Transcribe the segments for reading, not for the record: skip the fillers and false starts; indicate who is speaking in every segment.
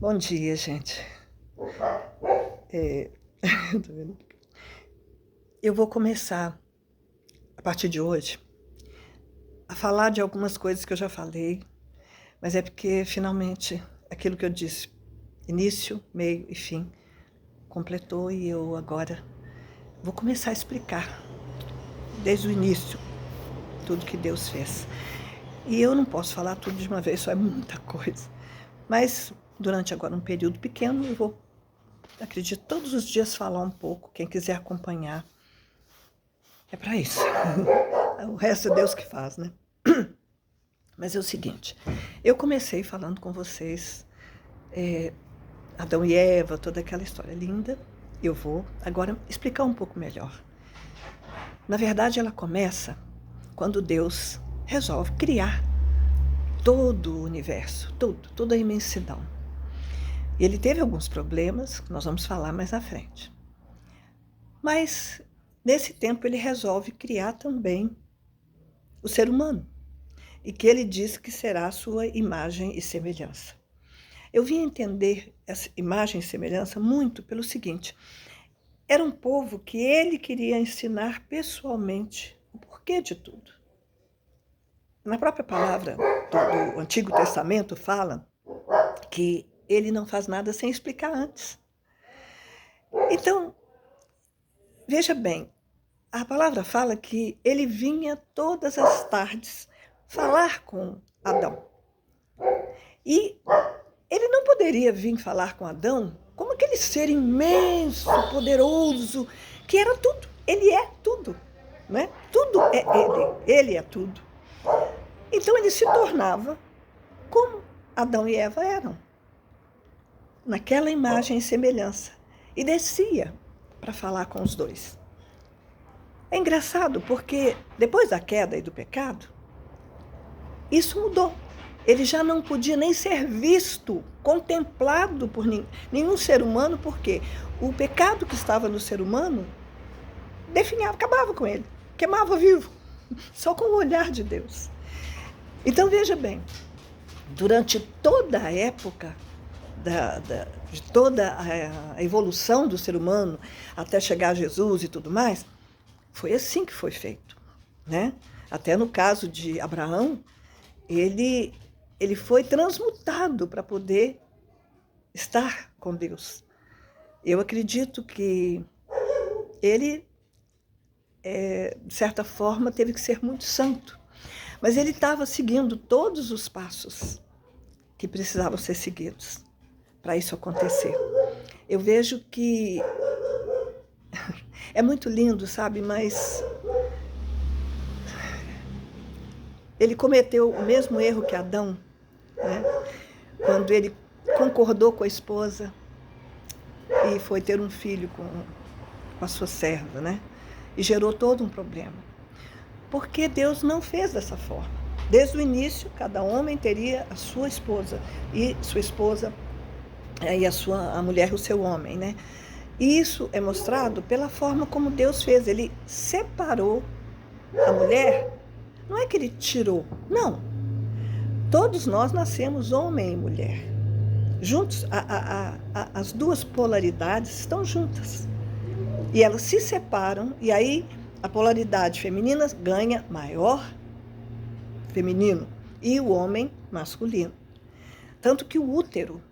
Speaker 1: Bom dia, gente. É, tá vendo? Eu vou começar, a partir de hoje, a falar de algumas coisas que eu já falei, mas é porque, finalmente, aquilo que eu disse, início, meio e fim, completou e eu agora vou começar a explicar, desde o início, tudo que Deus fez. E eu não posso falar tudo de uma vez, só é muita coisa. Mas, durante agora um período pequeno, eu vou, acredito, todos os dias falar um pouco. Quem quiser acompanhar, é para isso. O resto é Deus que faz, né? Mas é o seguinte, eu comecei falando com vocês, Adão e Eva, toda aquela história linda. Eu vou agora explicar um pouco melhor. Na verdade, ela começa quando Deus resolve criar todo o universo, toda a imensidão. E ele teve alguns problemas, que nós vamos falar mais à frente. Mas, nesse tempo, ele resolve criar também o ser humano. E que ele diz que será a sua imagem e semelhança. Eu vim entender essa imagem e semelhança muito pelo seguinte: era um povo que ele queria ensinar pessoalmente o porquê de tudo. Na própria palavra do Antigo Testamento fala que ele não faz nada sem explicar antes. Então, veja bem, a palavra fala que ele vinha todas as tardes falar com Adão. E ele não poderia vir falar com Adão como aquele ser imenso, poderoso, que era tudo. Ele é tudo, né? Tudo é ele é tudo. Então ele se tornava como Adão e Eva eram, naquela imagem e semelhança, e descia para falar com os dois. É engraçado porque depois da queda e do pecado, isso mudou. Ele já não podia nem ser visto, contemplado por nenhum ser humano, porque o pecado que estava no ser humano definhava, acabava com ele, queimava vivo, só com o olhar de Deus. Então, veja bem, durante toda a época, de toda a evolução do ser humano, até chegar a Jesus e tudo mais, foi assim que foi feito, né? Até no caso de Abraão, ele foi transmutado para poder estar com Deus. Eu acredito que ele, de certa forma, teve que ser muito santo. Mas ele estava seguindo todos os passos que precisavam ser seguidos para isso acontecer. Eu vejo que é muito lindo, sabe? Mas ele cometeu o mesmo erro que Adão, né? Quando ele concordou com a esposa e foi ter um filho com a sua serva, né? E gerou todo um problema. Porque Deus não fez dessa forma. Desde o início, cada homem teria a sua esposa, e sua esposa e a mulher o seu homem, né? E isso é mostrado pela forma como Deus fez. Ele separou a mulher, não é que ele tirou, não. Todos nós nascemos homem e mulher. Juntos, as duas polaridades estão juntas. E elas se separam, e aí a polaridade feminina ganha maior feminino e o homem masculino. Tanto que o útero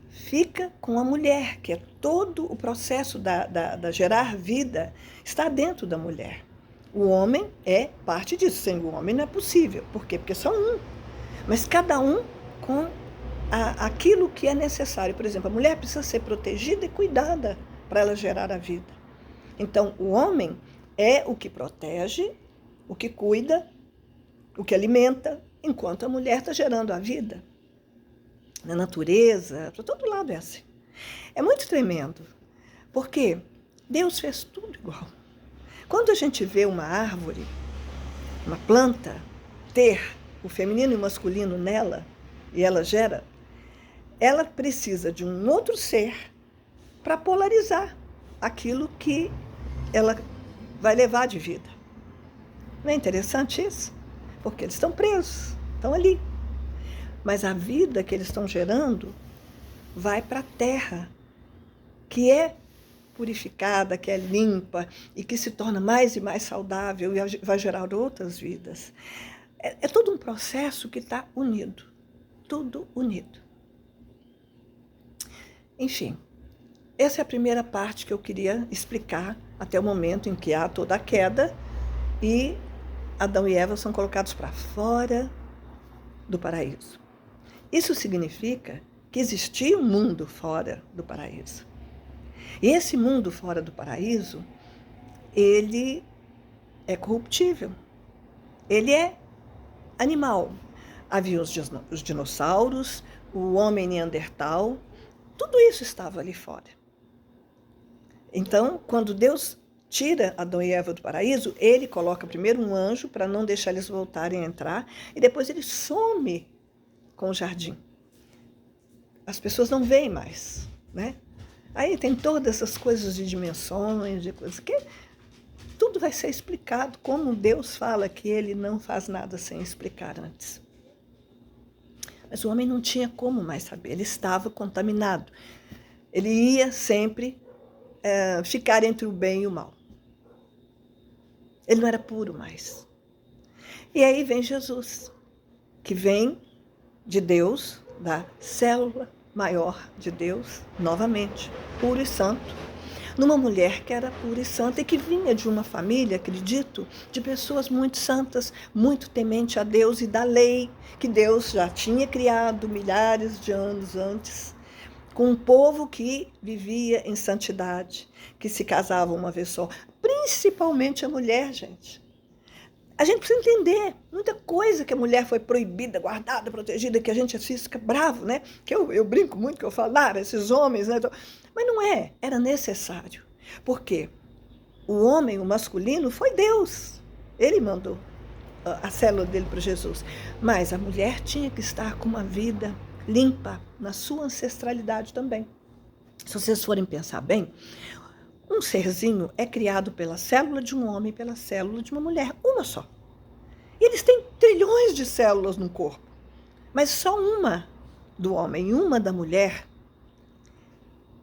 Speaker 1: fica com a mulher, que é todo o processo da gerar vida, está dentro da mulher. O homem é parte disso, sem o homem não é possível. Por quê? Porque são um. Mas cada um com aquilo que é necessário. Por exemplo, a mulher precisa ser protegida e cuidada para ela gerar a vida. Então, o homem é o que protege, o que cuida, o que alimenta, enquanto a mulher está gerando a vida. Na natureza, para todo lado é assim. É muito tremendo, porque Deus fez tudo igual. Quando a gente vê uma árvore, uma planta, ter o feminino e o masculino nela, e ela gera, ela precisa de um outro ser para polarizar aquilo que ela vai levar de vida. Não é interessante isso? Porque eles estão presos, estão ali. Mas a vida que eles estão gerando vai para a terra, que é purificada, que é limpa e que se torna mais e mais saudável e vai gerar outras vidas. É todo um processo que está unido, tudo unido. Enfim, essa é a primeira parte que eu queria explicar até o momento em que há toda a queda e Adão e Eva são colocados para fora do paraíso. Isso significa que existia um mundo fora do paraíso. E esse mundo fora do paraíso, ele é corruptível. Ele é animal. Havia os dinossauros, o homem neandertal, tudo isso estava ali fora. Então, quando Deus tira Adão e Eva do paraíso, ele coloca primeiro um anjo para não deixar eles voltarem a entrar, e depois ele some com o jardim. As pessoas não veem mais, né? Aí tem todas essas coisas de dimensões, de coisas que tudo vai ser explicado, como Deus fala que ele não faz nada sem explicar antes. Mas o homem não tinha como mais saber, ele estava contaminado. Ele ia sempre ficar entre o bem e o mal. Ele não era puro mais. E aí vem Jesus, que vem de Deus, da célula maior de Deus, novamente, puro e santo, numa mulher que era pura e santa e que vinha de uma família, acredito, de pessoas muito santas, muito temente a Deus e da lei que Deus já tinha criado milhares de anos antes, com um povo que vivia em santidade, que se casava uma vez só, principalmente a mulher, gente. A gente precisa entender muita coisa que a mulher foi proibida, guardada, protegida, que a gente fica bravo, né? Que eu brinco muito, que eu falo, esses homens, né? Mas não é, era necessário. Por quê? O homem, o masculino, foi Deus. Ele mandou a célula dele para Jesus. Mas a mulher tinha que estar com uma vida limpa na sua ancestralidade também. Se vocês forem pensar bem, um serzinho é criado pela célula de um homem e pela célula de uma mulher, uma só. E eles têm trilhões de células no corpo, mas só uma do homem e uma da mulher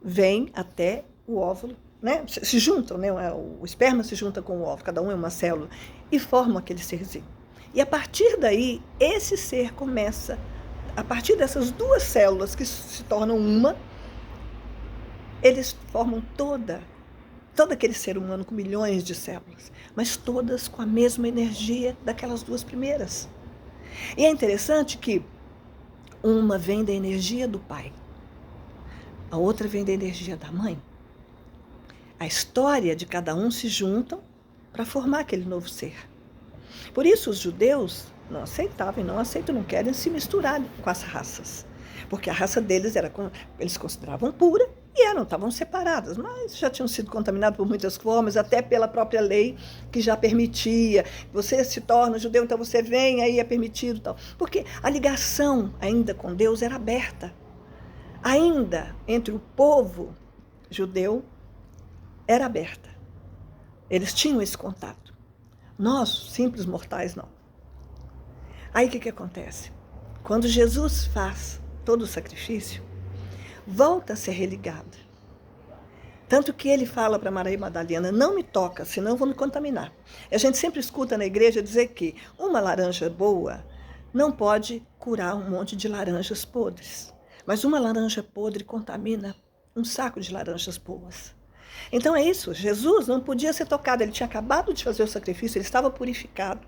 Speaker 1: vem até o óvulo, né? Se juntam, né? O esperma se junta com o óvulo, cada um é uma célula, e formam aquele serzinho. E a partir daí, esse ser começa, a partir dessas duas células que se tornam uma, eles formam todo aquele ser humano com milhões de células, mas todas com a mesma energia daquelas duas primeiras. E é interessante que uma vem da energia do pai, a outra vem da energia da mãe. A história de cada um se juntam para formar aquele novo ser. Por isso os judeus não aceitavam e não aceitam, não querem se misturar com as raças, porque a raça deles eles consideravam pura, e estavam separadas, mas já tinham sido contaminadas por muitas formas, até pela própria lei que já permitia. Você se torna judeu, então você vem, aí é permitido. Tal. Porque a ligação ainda com Deus era aberta. Ainda entre o povo judeu era aberta. Eles tinham esse contato. Nós, simples mortais, não. Aí o que acontece? Quando Jesus faz todo o sacrifício, volta a ser religada. Tanto que ele fala para Maria Madalena, não me toca, senão eu vou me contaminar. A gente sempre escuta na igreja dizer que uma laranja boa não pode curar um monte de laranjas podres. Mas uma laranja podre contamina um saco de laranjas boas. Então é isso, Jesus não podia ser tocado, ele tinha acabado de fazer o sacrifício, ele estava purificado.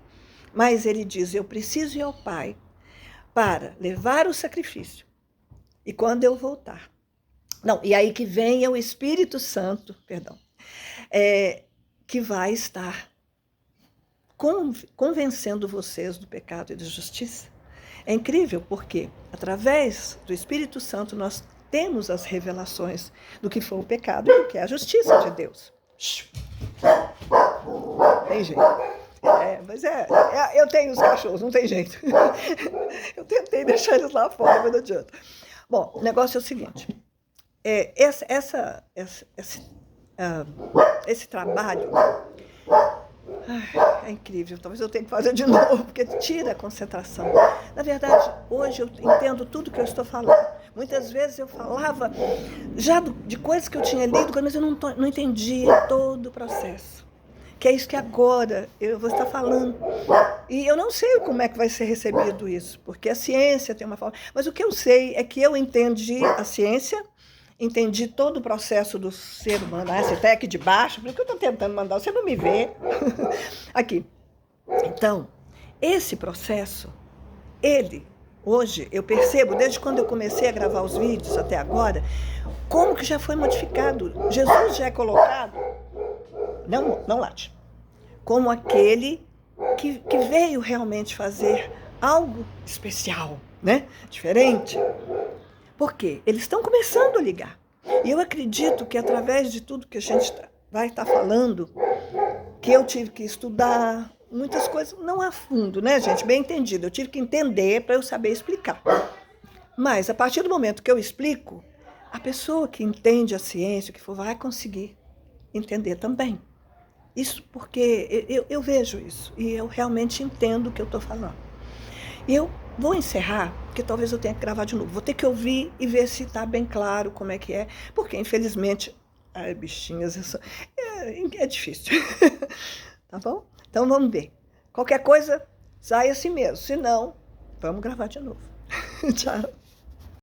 Speaker 1: Mas ele diz, eu preciso ir ao Pai para levar o sacrifício. E quando eu voltar, e aí que venha o Espírito Santo, que vai estar convencendo vocês do pecado e da justiça. É incrível porque, através do Espírito Santo, nós temos as revelações do que foi o pecado e do que é a justiça de Deus. Tem jeito. Mas eu tenho os cachorros, não tem jeito. Eu tentei deixar eles lá fora, mas não adianta. Bom, o negócio é o seguinte, esse trabalho é incrível, talvez eu tenha que fazer de novo, porque tira a concentração. Na verdade, hoje eu entendo tudo que eu estou falando, Muitas vezes eu falava já de coisas que eu tinha lido, mas eu não entendia todo o processo. Que é isso que agora eu vou estar falando. E eu não sei como é que vai ser recebido isso, porque a ciência tem uma forma. Mas o que eu sei é que eu entendi a ciência, entendi todo o processo do ser humano. Essa até aqui de baixo, por que eu estou tentando mandar? Você não me vê. Aqui. Então, esse processo, hoje, eu percebo, desde quando eu comecei a gravar os vídeos até agora, como que já foi modificado. Jesus já é colocado, não late, como aquele que veio realmente fazer algo especial, né? Diferente. Por quê? Eles estão começando a ligar. E eu acredito que através de tudo que a gente vai estar falando, que eu tive que estudar, muitas coisas, não a fundo, né, gente? Bem entendido. Eu tive que entender para eu saber explicar. Mas, a partir do momento que eu explico, a pessoa que entende a ciência, que for, vai conseguir entender também. Isso porque eu vejo isso e eu realmente entendo o que eu estou falando. E eu vou encerrar, porque talvez eu tenha que gravar de novo. Vou ter que ouvir e ver se está bem claro como é que é, porque infelizmente, ai bichinhas, é difícil. Tá bom? Então vamos ver. Qualquer coisa, sai assim mesmo. Se não, vamos gravar de novo. Tchau.